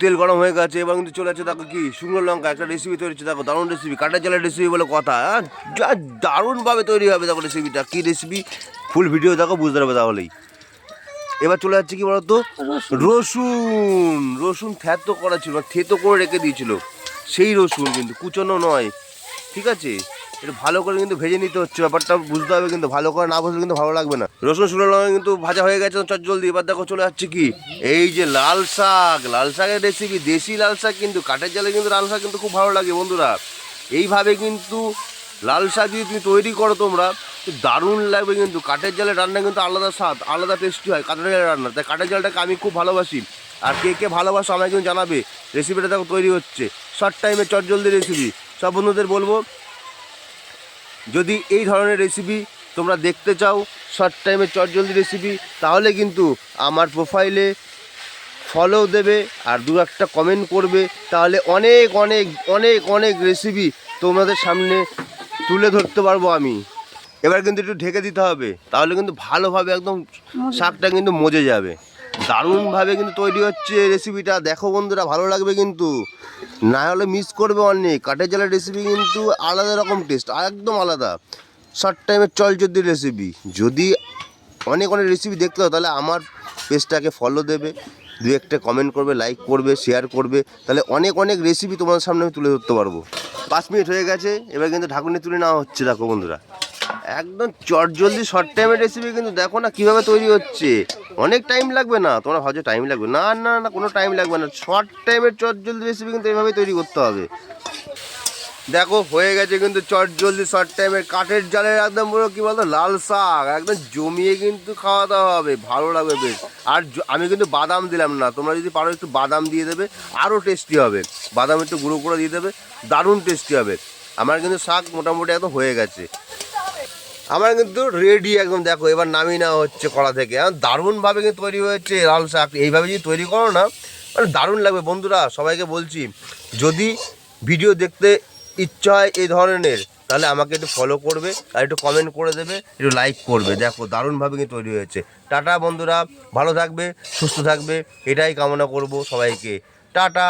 তেল গরম হয়ে গেছে, এবার কিন্তু চলে যাচ্ছে দেখো কি শুকনো লঙ্কা একটা রেসিপি তৈরি হচ্ছে। দেখো দারুণ রেসিপি, কাঠের জালের রেসিপি বলে কথা, হ্যাঁ যা দারুণভাবে তৈরি হবে দেখো রেসিপিটা। কী রেসিপি ফুল ভিডিও দেখো বুঝতে পারবে তাহলেই। এবার চলে যাচ্ছে কি বলতো, রসুন। রসুন থ্যাতো করা ছিল, থেতো করে রেখে দিয়েছিল সেই রসুন, কিন্তু কুচনো নয়, ঠিক আছে। এটা ভালো করে কিন্তু ভেজে নিতে হচ্ছে, ব্যাপারটা বুঝতে হবে, কিন্তু ভালো করে না বুঝলে কিন্তু ভালো লাগবে না। রসুন শুকনো লঙ্কা কিন্তু ভাজা হয়ে গেছে চট জলদি। এবার দেখো চলে যাচ্ছে কি এই যে লাল শাক, লাল শাকের রেসিপি, দেশি লাল শাক, কিন্তু কাঠের জালে কিন্তু লাল শাক কিন্তু খুব ভালো লাগে বন্ধুরা। এইভাবে কিন্তু লাল শাক যদি তুমি তৈরি করো তোমরা, দারুণ লাগবে। কিন্তু কাঠের জালে রান্না কিন্তু আলাদা স্বাদ, আলাদা টেস্টি হয় কাঠের জালের রান্না, তাই কাঠের জালটাকে আমি খুব ভালোবাসি। আর কে কে ভালোবাসো আমাকে কিন্তু জানাবে। রেসিপিটা দেখো তৈরি হচ্ছে শর্ট টাইমে চটজলদি রেসিপি। সব বন্ধুদের বলবো, যদি এই ধরনের রেসিপি তোমরা দেখতে চাও, শর্ট টাইমে চটজলদি রেসিপি, তাহলে কিন্তু আমার প্রোফাইলে ফলো দেবে আর দু একটা কমেন্ট করবে, তাহলে অনেক অনেক অনেক অনেক রেসিপি তোমাদের সামনে তুলে ধরতে পারবো আমি। এবার কিন্তু একটু ঢেকে দিতে হবে, তাহলে কিন্তু ভালোভাবে একদম শাকটা কিন্তু মজে যাবে। দারুণভাবে কিন্তু তৈরি হচ্ছে রেসিপিটা, দেখো বন্ধুরা ভালো লাগবে কিন্তু, না হলে মিস করবে অনেক। কাঠের জালের রেসিপি কিন্তু আলাদা রকম টেস্ট, একদম আলাদা। শর্ট টাইমের চটজলদি রেসিপি, যদি অনেক অনেক রেসিপি দেখতে হয় তাহলে আমার পেজটাকে ফলো দেবে, দু একটা কমেন্ট করবে, লাইক করবে, শেয়ার করবে, তাহলে অনেক অনেক রেসিপি তোমাদের সামনে আমি তুলে ধরতে পারবো। 5 মিনিট হয়ে গেছে, এবার কিন্তু ঢাকুনি তুলে নেওয়া হচ্ছে। দেখো বন্ধুরা একদম চটজলদি শর্ট টাইমের রেসিপি, কিন্তু দেখো না কীভাবে তৈরি হচ্ছে। অনেক টাইম লাগবে না, তোমরা ভাবছো টাইম লাগবে, না না না, কোনো টাইম লাগবে না। শর্ট টাইমের চটজলদি রেসিপি কিন্তু এইভাবেই তৈরি করতে হবে। দেখো হয়ে গেছে কিন্তু চটজলদি শর্ট টাইমের কাঠের জালের একদম পুরো কী বলতো লাল শাক, একদম জমিয়ে কিন্তু খাওয়া দাওয়া হবে, ভালো লাগবে বেশ। আর আমি কিন্তু বাদাম দিলাম না, তোমরা যদি পারো একটু বাদাম দিয়ে দেবে, আরও টেস্টি হবে। বাদাম একটু গুঁড়ো করে দিয়ে দেবে, দারুণ টেস্টি হবে। আমার কিন্তু শাক মোটামুটি একদম হয়ে গেছে, আমার কিন্তু রেডি একদম। দেখো এবার নামিয়ে নেওয়া হচ্ছে কড়া থেকে, দারুণভাবে কিন্তু তৈরি হয়েছে লাল শাক। এইভাবে যদি তৈরি করো না, মানে দারুণ লাগবে বন্ধুরা। সবাইকে বলছি, যদি ভিডিও দেখতে ইচ্ছা হয় এই ধরনের, তাহলে আমাকে একটু ফলো করবে আর একটু কমেন্ট করে দেবে, একটু লাইক করবে। দেখো দারুণভাবে কিন্তু তৈরি হয়েছে। টাটা বন্ধুরা, ভালো থাকবে, সুস্থ থাকবে, এটাই কামনা করব সবাইকে। টাটা।